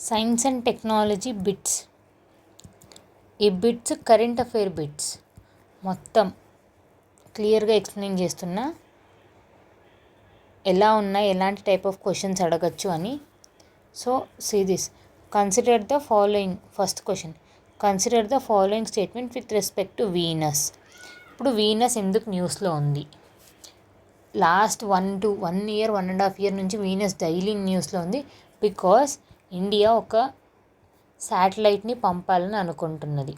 Science and technology bits. ఈ bits current affair bits మొత్తం క్లియర్గా ఎక్స్ప్లెయిన్ చేస్తున్నా, ఎలా ఉన్నాయి, ఎలాంటి టైప్ ఆఫ్ క్వశ్చన్స్ అడగచ్చు అని. So see this. Consider the following. First question, consider the following statement with respect to Venus. ఇప్పుడు వీనస్ ఎందుకు న్యూస్లో ఉంది? లాస్ట్ 1 year 1.5 year నుంచి వీనస్ డైలీ న్యూస్లో ఉంది. బికాస్ ఇండియా ఒక శాటిలైట్ని పంపాలని అనుకుంటున్నది.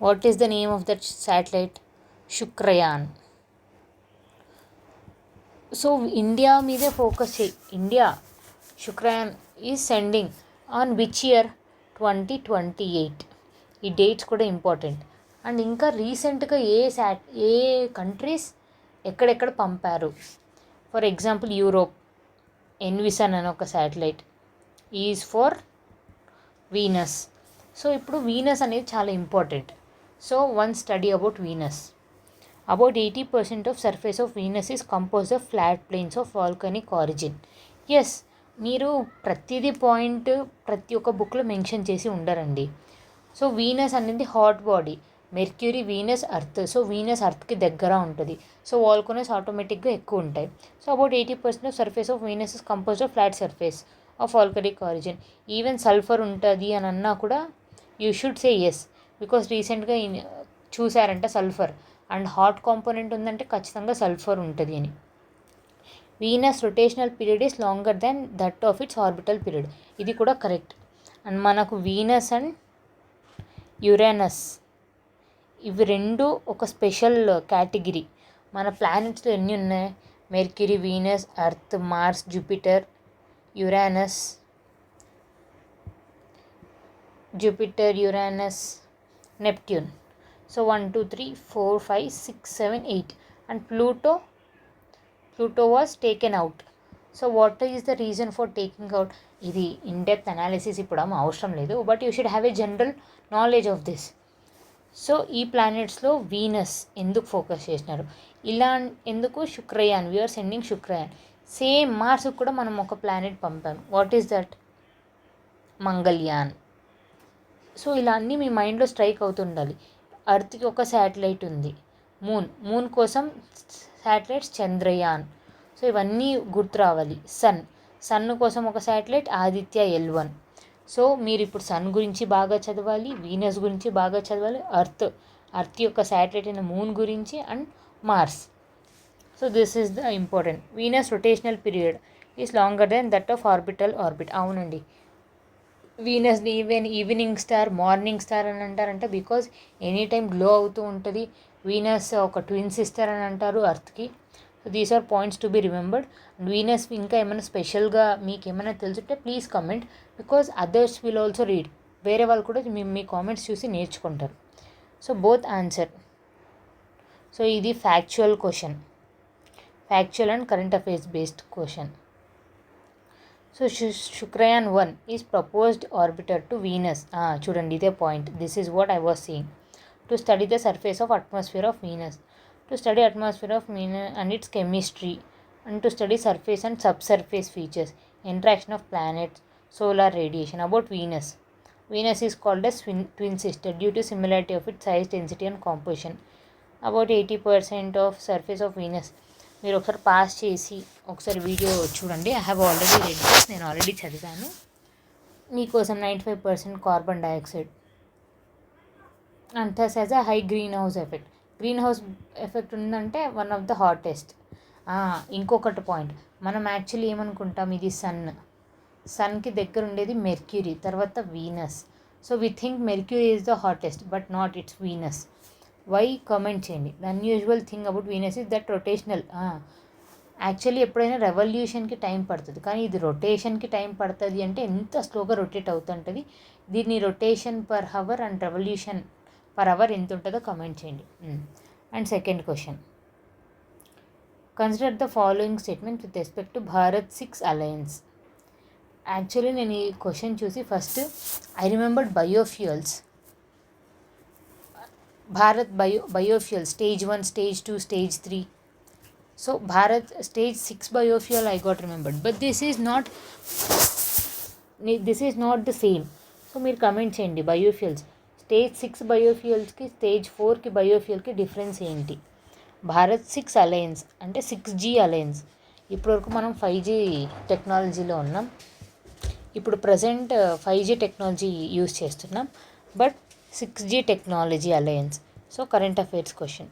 What is the name of that satellite? Shukrayaan. So India మీదే ఫోకస్ చేయి. India Shukrayaan is sending on which year? 2028. ఈ డేట్స్ కూడా ఇంపార్టెంట్. అండ్ ఇంకా రీసెంట్గా ఏ కంట్రీస్ ఎక్కడెక్కడ పంపారు? ఫర్ ఎగ్జాంపుల్ యూరోప్ ఎన్విసన్ అని ఒక satellite is for Venus. So ఇప్పుడు వీనస్ అనేది చాలా important. So one study about Venus. About 80% of surface of Venus is compose of flat plains of volcanic origin. Yes, మీరు ప్రతిదీ point ప్రతి ఒక్క బుక్లో మెన్షన్ చేసి ఉండరండి. సో వీనస్ అనేది hot body, Mercury, Venus, earth. So Venus అర్త్కి దగ్గర ఉంటుంది. సో వాల్కనోస్ ఆటోమేటిక్గా ఎక్కువ ఉంటాయి. So about 80% of surface of Venus is composed of flat surface of volcanic origin. Even sulphur ఉంటుంది అని అన్నా కూడా you should say yes, because రీసెంట్గా చూసారంట సల్ఫర్ అండ్ హాట్ కాంపోనెంట్ ఉందంటే ఖచ్చితంగా సల్ఫర్ ఉంటుంది అని. Venus rotational period is longer than that of its orbital period. ఇది కూడా కరెక్ట్. అండ్ మనకు వీనస్ అండ్ యురేనస్ ఇవి రెండు ఒక స్పెషల్ కేటగిరీ. మన ప్లానెట్స్లో ఎన్ని ఉన్నాయి? Mercury, Venus, Earth, Mars, Jupiter, Uranus, Neptune. So 1 2 3 4 5 6 7 8. And Pluto was taken out. So what is the reason for taking out? ఇది ఇన్డెప్త్ అనాలిసిస్ ఇప్పుడు అవసరం లేదు, but you should have a general knowledge of this. So ఈ ప్లానెట్స్లో Venus ఎందుకు focus చేసినారు? ఇలా ఎందుకు? Shukrayaan, we're sending Shukrayaan. Same మార్స్కి కూడా మనం ఒక ప్లానెట్ పంపాం. What is that? Mangalyaan. So ఇలా అన్నీ మీ మైండ్లో స్ట్రైక్ అవుతుండాలి. అర్త్కి ఒక శాటిలైట్ ఉంది, మూన్ కోసం శాటిలైట్స్ చంద్రయాన్. సో ఇవన్నీ గుర్తు రావాలి. సన్ కోసం ఒక శాటిలైట్ ఆదిత్య L1. సో మీరు ఇప్పుడు సన్ గురించి బాగా చదవాలి, వీనస్ గురించి బాగా చదవాలి, అర్త్ యొక్క శాటిలైట్ అయిన మూన్ గురించి, and Mars. So this is the important. Venus rotational period is longer then that of orbital orbit. అవునండి, వీనస్ని ఈవినింగ్ స్టార్, మార్నింగ్ స్టార్ అని అంటారంట బికాజ్ ఎనీ టైం గ్లో అవుతూ ఉంటుంది. వీనస్ ఒక ట్విన్ సిస్టర్ అని అంటారు అర్త్కి. So these are points to be remembered. And Venus ఇంకా ఏమైనా స్పెషల్గా మీకు ఏమైనా తెలుసుంటే please comment, because others will also read. వేరే వాళ్ళు కూడా మీ కామెంట్స్ చూసి నేర్చుకుంటారు. So both answer. సో ఇది factual question, factual and current affairs based question. So Shukrayaan 1 is proposed orbiter to Venus. చూడండి, ఇదే point. This is what I was seeing. To study the surface of atmosphere of Venus. To study atmosphere of Venus and it's chemistry, and to study surface and subsurface features, interaction of planets, solar radiation. About Venus. Venus is called as twin sister due to similarity of its size, density and composition. About 80% of surface of Venus. మీరు ఒకసారి pass చేసి ఒకసారి video చూడండి. I have already read this, నేను already చదివాను మీకోసం. 95% carbon dioxide and thus has a high greenhouse effect. Green house effect ఉందంటే one of the hottest. ఇంకొకటి పాయింట్, మనం యాక్చువల్లీ ఏమనుకుంటాం, ఇది సన్కి దగ్గర ఉండేది మెర్క్యూరీ, తర్వాత Venus. So we think Mercury is the hottest, but not, it's Venus. Why? Comment చేయండి. The unusual thing about Venus is that rotational. Actually ఎప్పుడైనా రెవల్యూషన్కి టైం పడుతుంది, కానీ ఇది రొటేషన్కి టైం పడుతుంది అంటే ఎంత స్లోగా రొటేట్ అవుతుంటుంది. దీన్ని rotation per hour and revolution per hour ఎంత ఉంటుందో కమెంట్ చేయండి. And second question, consider the following statement with respect to Bharat 6 alliance. Actually నేను ఈ క్వశ్చన్ చూసి first I remembered biofuels. Bharat biofuel stage 1, stage 2, stage 3. So Bharat stage 6 biofuel I got remembered, but this is not this is not the same. So మీరు comment చేయండి. బయోఫ్యూల్స్ stage 6 బయోఫ్యూల్స్కి stage 4కి బయోఫ్యూల్కి difference ఏంటి? Bharat 6 alliance అంటే 6G alliance. ఇప్పటివరకు మనం 5G టెక్నాలజీలో ఉన్నాం. ఇప్పుడు ప్రజెంట్ 5G టెక్నాలజీ యూజ్ చేస్తున్నాం, but 6G technology alliance. So current affairs question.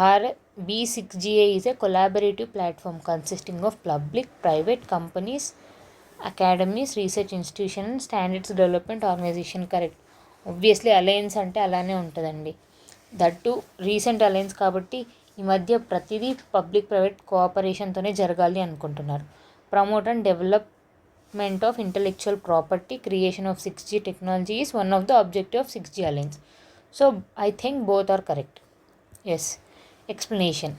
Bharat B6GA is a collaborative platform consisting of public private companies, academies, research institution and standards development organisation. Correct. Obviously alliance అంటే అలానే ఉంటుందండి. That to recent alliance కాబట్టి ఈ మధ్య ప్రతిదీ public private కోఆపరేషన్తోనే జరగాలి అనుకుంటున్నారు. Promote and development of intellectual property, creation of 6G technology is one of the objective of 6G alliance. So I think both are correct. Yes. Explanation.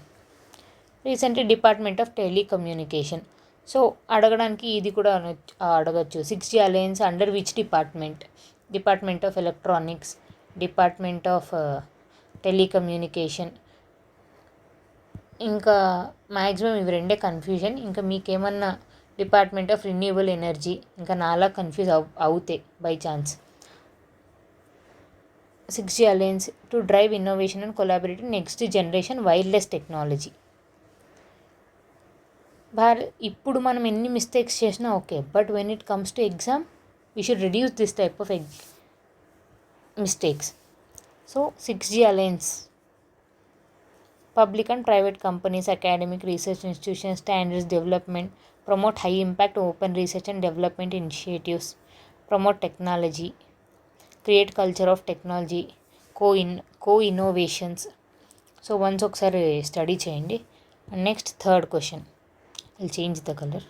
Recently department of telecommunication. So అడగడానికి ఇది కూడా అడగచ్చు. 6G alliance under which department? Department of electronics, department of telecommunication. ఇంకా maximum ఇవి రెండే confusion. ఇంకా మీకేమన్నా department of renewable energy ఇంకా నాలా కన్ఫ్యూజ్ అవుతాయి by chance. 6G alliance to drive innovation and collaborative next generation wireless technology. ఇప్పుడు మనం ఎన్ని మిస్టేక్స్ చేసినా okay, but when it comes to exam we should reduce this type of mistakes. So 6G alliance public and private companies, academic, research institution, standards development, promote high impact open research and development initiatives, promote technology, create culture of technology, co innovations. So once ఒకసారి study చేయండి. And next third question. I'll change the color.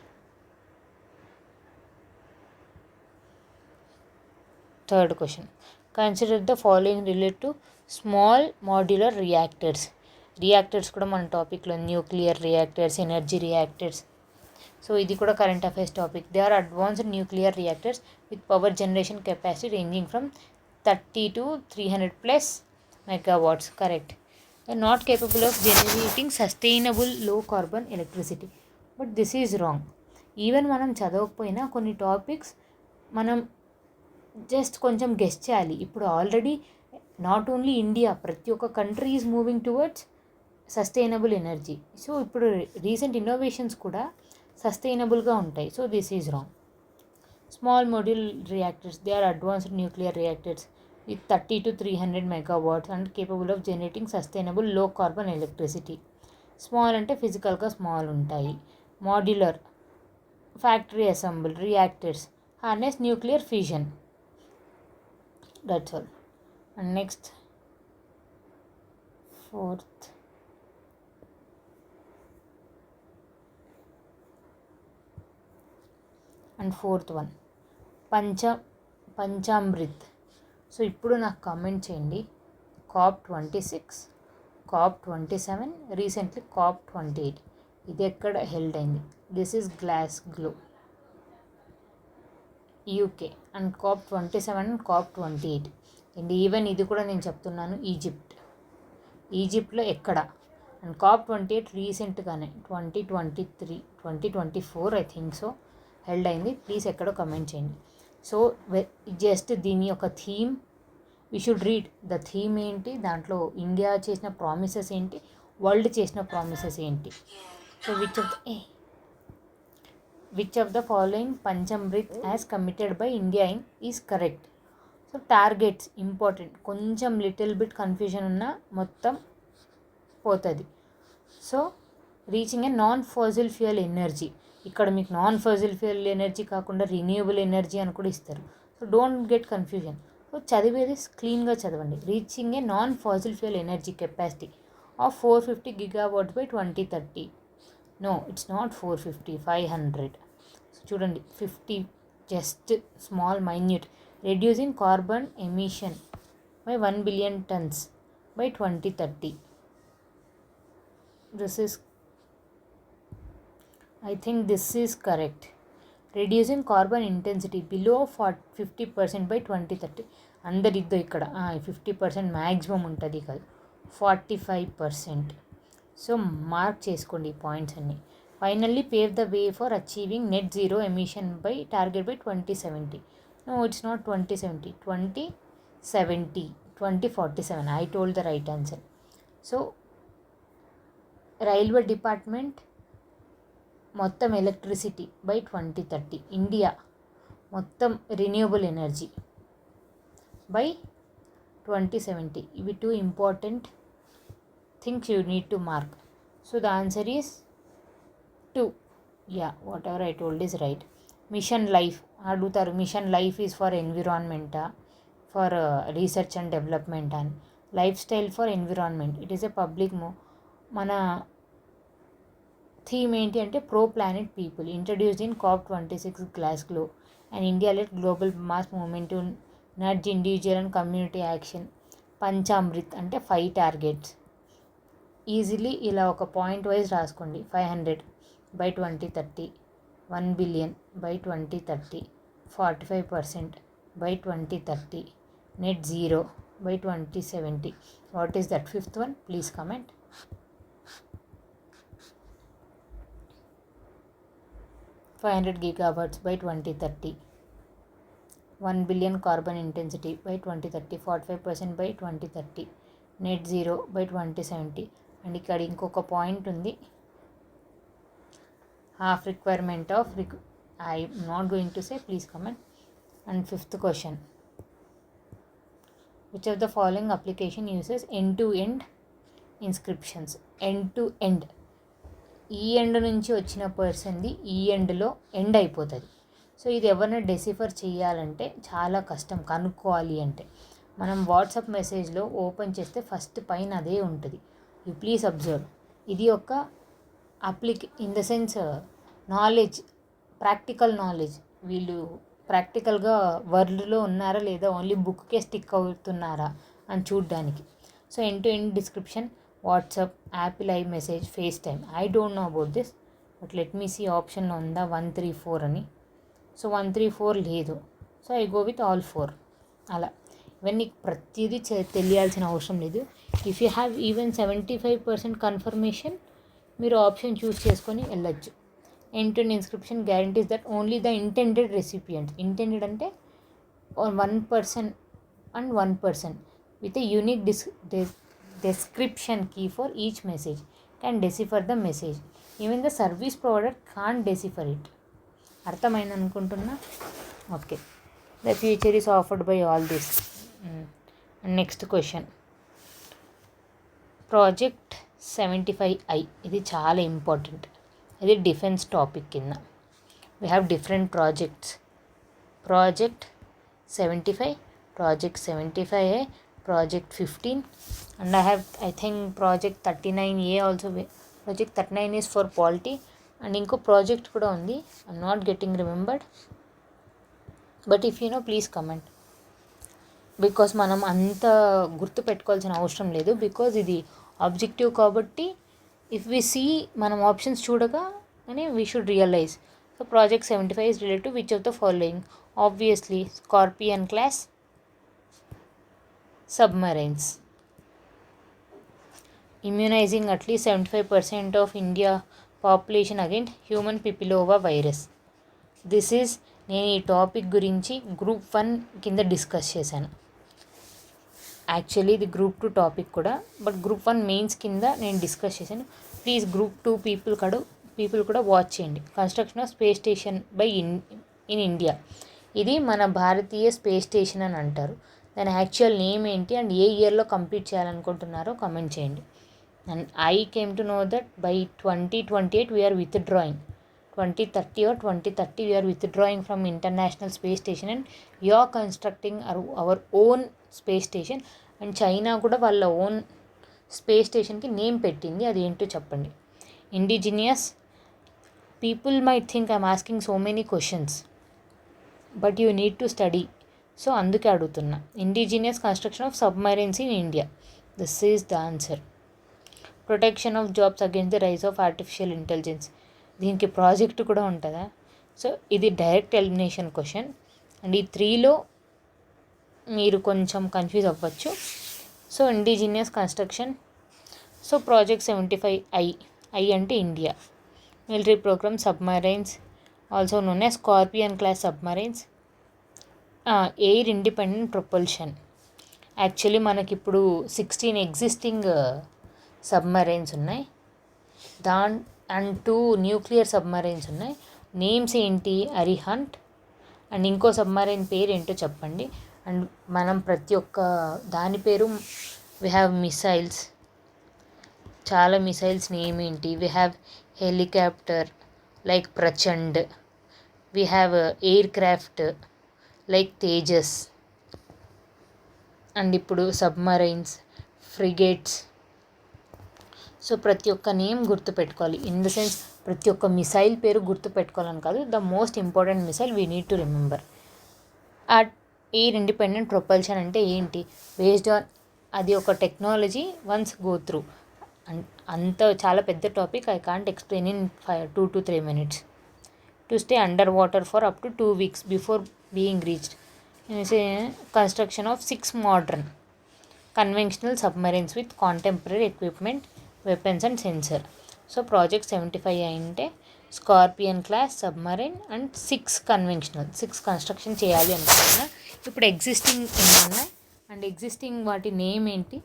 Third question. Consider the following related to small modular reactors. Reactors కూడా మన టాపిక్లో nuclear reactors, energy reactors. So ఇది కూడా current affairs topic. They are advanced nuclear reactors with power generation capacity ranging from 30 to 300+ megawatts. Correct. They are not capable of generating sustainable low carbon electricity. But this is wrong. Even మనం చదవకపోయినా కొన్ని topics మనం just కొంచెం guess చేయాలి. ఇప్పుడు already not only India, ప్రతి ఒక్క country is moving towards sustainable energy. So ఇప్పుడు recent innovations కూడా సస్టైనబుల్గా ఉంటాయి. So this is wrong. Small module reactors, they are advanced nuclear reactors with 30 to 300 megawatts and capable of generating sustainable low carbon electricity. Small అంటే ఫిజికల్గా small ఉంటాయి. Modular, factory assemble reactors, harness nuclear fusion. That's all. And next fourth one Panchamrit. So ఇప్పుడు నాకు comment చేయండి. COP26, COP27, recently COP28. ఇది ఎక్కడ held అయింది? This is Glasgow, UK. And COP27 and COP28. And even ఇది కూడా నేను చెప్తున్నాను, ఈజిప్ట్లో ఎక్కడ? అండ్ COP28 రీసెంట్గానే 2024 ఐ థింక్ సో హెల్డ్ అయింది. ప్లీజ్ ఎక్కడో కమెంట్ చేయండి. సో జస్ట్ దీని యొక్క theme we should read. The theme ఏంటి, దాంట్లో ఇండియా చేసిన ప్రామిసెస్ ఏంటి, వరల్డ్ చేసిన ప్రామిసెస్ ఏంటి. So which of the following Panchamrit as committed by India is correct? So targets important. కొంచెం లిటిల్ బిట్ కన్ఫ్యూజన్ ఉన్నా మొత్తం పోతుంది. So reaching a non fossil fuel energy. ఇక్కడ మీకు నాన్ ఫాసిల్ ఫ్యూయల్ ఎనర్జీ కాకుండా రిన్యూవబుల్ ఎనర్జీ అని కూడా ఇస్తారు. So don't get confusion. So చదివేది క్లీన్గా చదవండి. Reaching a non fossil fuel energy capacity of 450 gigawatts by 2030. No, it's not 450, 500. So చూడండి, 50 just small minute. Reducing carbon emission by 1 billion tons by 2030. I think this is correct. Reducing carbon intensity below 50% by 2030. అందరిద్దో ఇక్కడ 50% maximum ఉంటుంది కదా, 45%. So mark చేసుకోండి ఈ points అన్నీ. finally pave the way for achieving net zero emission by target by 2070. No, it's not 2070, 2070, 2047. I told the right answer. So railway department మొత్తం electricity by 2030. India మొత్తం renewable energy by 2070. ఇవి 2 important things you need to mark. So the answer is 2. Yeah, whatever I told is right. Mission life అడుగుతారు, mission life is for environment, for research and development and life style for environment. It is a public మన theme ఏంటి అంటే pro planet people, introduced in COP26 Glasgow, and India lead global mass movement to nudge individual and community action. Panchamrit అంటే 5 targets. Easily ఇలా ఒక point wise రాసుకోండి. 500 by 2030, 1 billion by 2030, 45% by 2030, net zero by 2070. What is that fifth one? Please comment. 500 gigawatts by 2030, 1 billion carbon intensity by 2030, 45% by 2030, net zero by 2070. And ఇక్కడ ఇంకొక point ఉంది, half requirement of I am not going to say, please comment. And fifth question, which of the following application uses end-to-end inscriptions? End-to-end, ఈ end నుంచి వచ్చిన పర్సన్ది ఈ ఎండ్లో end అయిపోతుంది. So ఇది ఎవరైనా డెసిఫర్ చేయాలంటే చాలా కష్టం, కనుక్కోవాలి అంటే. మనం వాట్సాప్ మెసేజ్లో ఓపెన్ చేస్తే ఫస్ట్ పైన అదే ఉంటుంది. You please observe. ఇది ఒక in the sense knowledge, practical knowledge. వీళ్ళు ప్రాక్టికల్గా వరల్డ్లో ఉన్నారా లేదా, ఓన్లీ బుక్కే స్టిక్ అవుతున్నారా అని చూడ్డానికి. So end to end description, WhatsApp, Apple iMessage, FaceTime. I don't know about this, but let me see ఆప్షన్లో ఉందా 134 అని. సో 134 లేదు. So I go with all 4. అలా ఇవన్నీ ప్రతిదీ తెలియాల్సిన అవసరం లేదు. If you have even 75% confirmation, మీరు ఆప్షన్ చూస్ చేసుకొని వెళ్ళచ్చు. End to end encryption guarantees that only the intended recipient, intended అంటే 1 person and 1 person with a unique description key for each message can decipher the message. Even the service provider can't decipher it. అర్థమైంది అనుకుంటున్నా. Okay, the future is offered by all this. Next question, project 75I. ఇది చాలా important. ఇది defence topic కింద. We have different projects. Project 75, project 75A, project 15, and I think project 39A also. Project 39 is for polity, and ఇంకో project కూడా ఉంది. I'm not getting remembered, but if you know please comment. Because మనం అంత గుర్తు పెట్టుకోవాల్సిన అవసరం లేదు, because ఇది ఆబ్జెక్టివ్ కాబట్టి. ఇఫ్ వి సీ, మనం ఆప్షన్స్ చూడగా అని we should realize. So project 75 is related to which of the following? Obviously Scorpion class submarines. Immunizing at least 75% of India population against human papilloma virus. This is, నేను ఈ topic గురించి Group 1 కింద discuss చేశాను. Actually ఇది Group 2 topic కూడా, but Group 1 mains కింద నేను discuss చేశాను. ప్లీజ్ Group 2 పీపుల్ కూడా వాచ్ చేయండి. Construction of space station by in India. ఇది మన భారతీయ స్పేస్ స్టేషన్ అని అంటారు. దాని యాక్చువల్ నేమ్ ఏంటి అండ్ ఏ ఇయర్లో కంప్లీట్ చేయాలనుకుంటున్నారో కమెంట్ చేయండి. And I came to know that by 2028 we are withdrawing. 2030 or 2030 we are withdrawing from International Space Station and we are constructing our own space station. And China కూడా వాళ్ళ own space స్టేషన్కి name పెట్టింది. అది ఏంటో చెప్పండి. Indigenous people might think I'm asking so many questions, but you need to study. So అందుకే అడుగుతున్నా. Indigenous construction of submarines in India. This is the answer. Protection of jobs against the rise of artificial intelligence. దీనికి project కూడా ఉంటుందా? So ఇది direct elimination question. And ఈ 3లో మీరు కొంచెం confuse అవ్వచ్చు. So indigenous construction. So project 75I, I అంటే India. military program submarines, also known as Scorpion class submarines. Air independent propulsion. Actually మనకి ఇప్పుడు 16 ఎగ్జిస్టింగ్ సబ్మరైన్స్ ఉన్నాయి, అండ్ 2 న్యూక్లియర్ సబ్మరైన్స్ ఉన్నాయి. Names ఏంటి? అరిహంట్ అండ్ ఇంకో సబ్మరైన్ పేరు ఏంటో చెప్పండి. అండ్ మనం ప్రతి ఒక్క దాని పేరు, వీ హ్యావ్ మిసైల్స్, చాలా మిసైల్స్ నేమ్ ఏంటి? We have helicopter like Prachand, we have air craft like Tejas, and ఇప్పుడు సబ్మరైన్స్, ఫ్రిగేట్స్. సో ప్రతి ఒక్క నేమ్ గుర్తుపెట్టుకోవాలి. ఇన్ ద సెన్స్ ప్రతి ఒక్క మిసైల్ పేరు గుర్తుపెట్టుకోవాలని కాదు, the most important missile we need to remember. Air independent propulsion అంటే ఏంటి? బేస్డ్ ఆన్ అది ఒక టెక్నాలజీ, వన్స్ గో త్రూ. అంత చాలా పెద్ద topic, I can't explain in 2 to 3 minutes. To stay under water for up to 2 weeks before being reached. Construction of 6 modern conventional submarines with contemporary equipment, weapons and sensor. So project 75 అయింటే Scorpion class submarine and 6 construction చేయాలి అనుకుంటున్నా. ఇప్పుడు existing ఉన్నాయి, and existing వాటి name ఏంటి?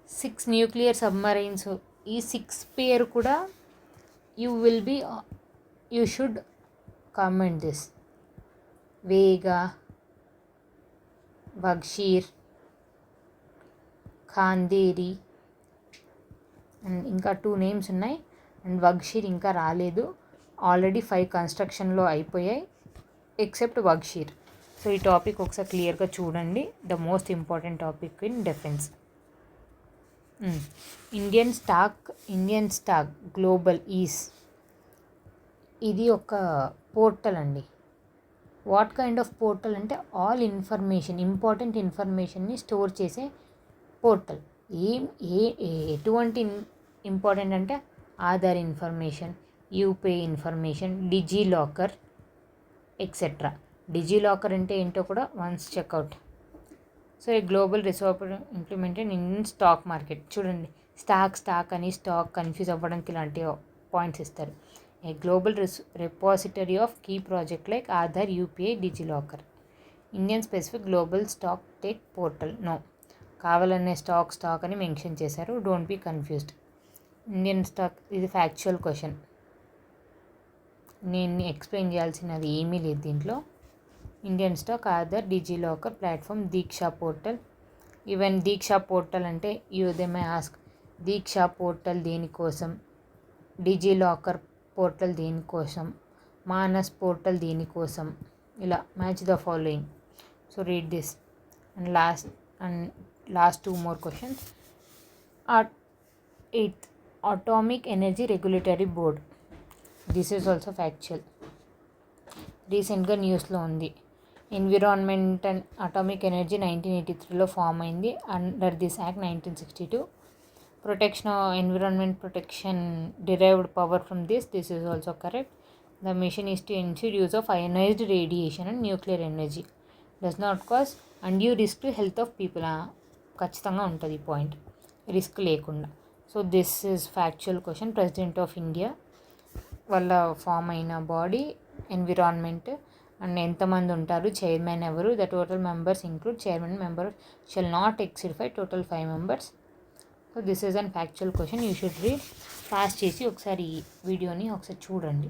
6 nuclear submarines. ఈ 6 పేరు కూడా యూ షుడ్ కామెంట్ దిస్. వేగా, బగ్షీర్, ఖాందేరి, అండ్ ఇంకా 2 నేమ్స్ ఉన్నాయి. అండ్ బగ్షీర్ ఇంకా రాలేదు, ఆల్రెడీ 5 కన్స్ట్రక్షన్లో అయిపోయాయి ఎక్సెప్ట్ బగ్షీర్. సో ఈ టాపిక్ ఒకసారి క్లియర్గా చూడండి, the most important topic in defence. Indian stock global is, ఇది ఒక పోర్టల్ అండి. వాట్ కైండ్ ఆఫ్ పోర్టల్ అంటే ఆల్ ఇన్ఫర్మేషన్, ఇంపార్టెంట్ ఇన్ఫర్మేషన్ని స్టోర్ చేసే పోర్టల్. ఎటువంటి ఇంపార్టెంట్ అంటే Aadhaar information, UPI information, DigiLocker etcetera. DigiLocker అంటే ఏంటో కూడా వన్స్ చెక్అవుట్. సో ఈ global resource implemented in stock market. చూడండి, స్టాక్ అని స్టాక్ కన్ఫ్యూజ్ అవ్వడానికి ఇలాంటి పాయింట్స్ ఇస్తారు. ఏ global repository of key project like Aadhaar, UPI, DigiLocker. Indian specific global stack tech portal. No, కావాలనే స్టాక్ అని మెన్షన్ చేశారు, don't be confused. Indian stack, ఇది factual question, నేను ఎక్స్ప్లెయిన్ చేయాల్సినది ఏమీ లేదు దీంట్లో. Indian stack, Aadhaar, DigiLocker platform, Diksha portal. Even Diksha portal అంటే they may ask, Diksha portal దేనికోసం, డిజిలాకర్ పోర్టల్ దేనికోసం, మానస్ పోర్టల్ దేనికోసం, ఇలా match the following. So read this. And last 2 more questions. 8th Atomic Energy Regulatory Board. This is also factual, రీసెంట్గా న్యూస్లో ఉంది. Environment and atomic energy 1983లో form అయింది under this act 1962. Protection of environment protection derived power from this is also correct. The mission is to ensure use of ionized radiation and nuclear energy does not cause undue risk to health of people. ఖచ్చితంగా ఉంటుంది ఈ point, risk లేకుండా. So this is factual question. President of India వల్ల form అయిన body environment. And ఎంతమంది ఉంటారు, chairman ఎవరు, the total members include chairman member shall not exceed 5, total 5 members. So this is an factual question, you should read. Pass చేసి ఒకసారి ఈ వీడియోని ఒకసారి చూడండి.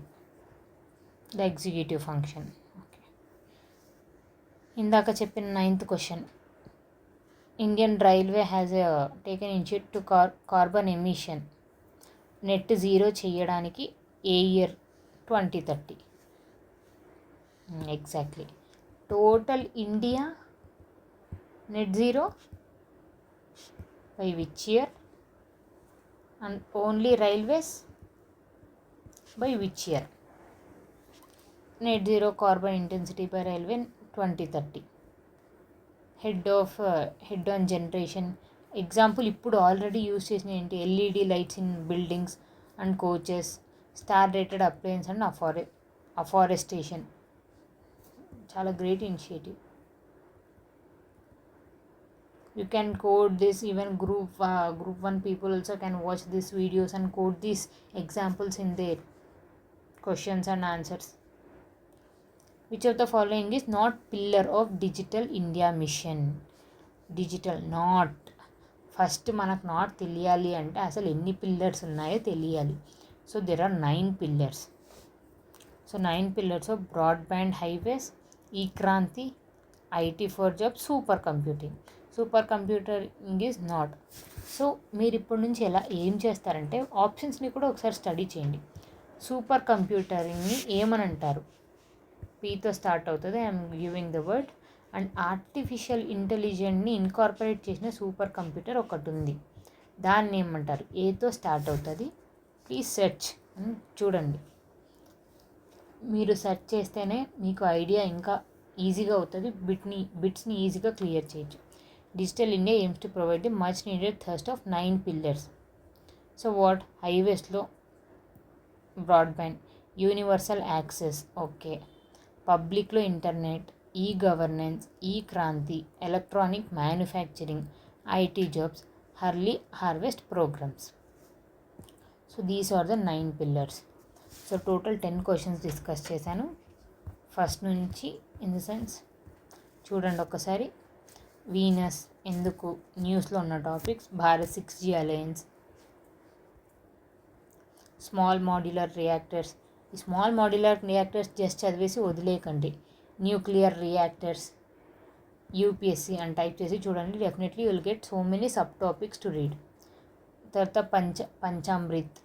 The executive function. ఓకే, ఇందాక చెప్పిన 9th question. Indian railway has taken initiative to carbon emission net zero చేయడానికి ఏ year? 2030. Exactly. Total India net zero by which year? And only railways by which year? Net zero carbon intensity by railway 2030. Head on generation. Example, ఇప్పుడు already use చేసిన ఏంటి? LED lights in buildings and coaches, star rated appliance and afforestation. చాలా great initiative. You can code this, even group 1 people also can watch these videos and code these examples in there. questions and answers. Which of the following is not pillar of digital India mission? Digital not. First మనకు not తెలియాలి అంటే అసలు ఎన్ని pillars ఉన్నాయో తెలియాలి. So there are 9 pillars. So 9 pillars of broadband highways, e Kranti, IT for job, super computing. Super computing is not. So మీరు ఇప్పటి నుంచి ఏం చేస్తారంటే ఆప్షన్స్ని కూడా ఒకసారి స్టడీ చేయండి. సూపర్ కంప్యూటరింగ్ని ఏమని అంటారు? పీతో స్టార్ట్ అవుతుంది. I'm giving the word. And artificial ఇంటెలిజెంట్ని ఇన్కార్పొరేట్ చేసిన సూపర్ కంప్యూటర్ ఒకటి ఉంది. దాన్ని ఏమంటారు? ఏతో స్టార్ట్ అవుతుంది. ప్లీజ్ సెర్చ్ అని చూడండి. మీరు సెర్చ్ చేస్తేనే మీకు ఐడియా ఇంకా ఈజీగా అవుతుంది. బిట్స్ని ఈజీగా క్లియర్ చేయొచ్చు. Digital India aims to provide the much needed thrust of 9 pillars. So what? హైవేస్లో బ్రాడ్బ్యాండ్, యూనివర్సల్ యాక్సెస్, ఓకే. పబ్లిక్లో internet, e governance, e Kranti, electronic manufacturing, IT jobs, early harvest programmes. So these are the 9 pillars. So total 10 questions discuss చేశాను first నుంచి. In the sense చూడండి ఒకసారి. Venus ఎందుకు, న్యూస్లో ఉన్న టాపిక్స్, Bharat 6G alliance, small modular reactors. ఈ స్మాల్ మాడ్యులర్ రియాక్టర్స్ జస్ట్ చదివేసి వదిలేయకండి. న్యూక్లియర్ రియాక్టర్స్, యూపీఎస్సీ అని టైప్ చేసి చూడండి. Definitely you will get so many sub topics to read. తర్వాత పంచామృత్,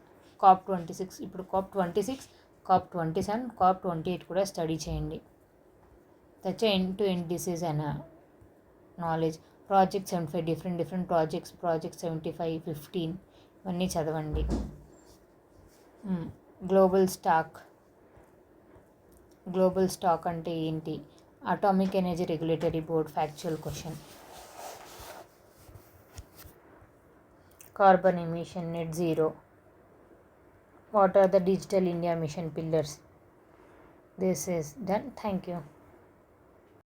COP26. ఇప్పుడు COP26, COP27, COP28 కూడా స్టడీ చేయండి. That's end to end disease and knowledge. Project 75, different projects, project 75, 15 ఇవన్నీ చదవండి. గ్లోబల్ స్టాక్ అంటే ఏంటి? Atomic energy regulatory board factual question. Carbon emission, net zero. What are the digital India mission pillars? This is done. Thank you.